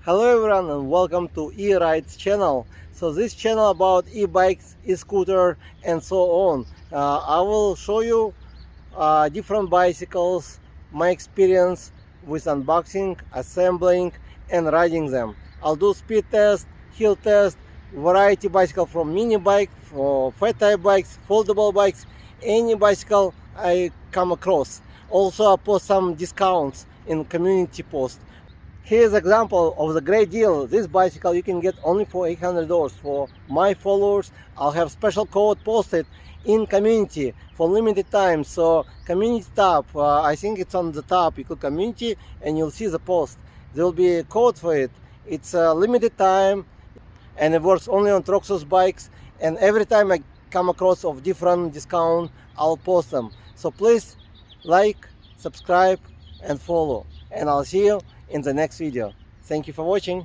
Hello everyone and welcome to Erides channel. So this channel about e-bikes, e-scooter and so on. I will show you different bicycles, my experience with unboxing, assembling and riding them. I'll do speed test, hill test, variety bicycle from mini bike, for fat tire bikes, foldable bikes, any bicycle I come across. Also I'll post some discounts in community post. Here's an example of the great deal. This bicycle you can get only for $800. For my followers, I'll have special code posted in community for limited time. So community tab, I think it's on the top. You click community and you'll see the post. There will be a code for it. It's a limited time and it works only on Troxus bikes. And every time I come across of different discount, I'll post them. So please like, subscribe and follow. And I'll see you in the next video. Thank you for watching.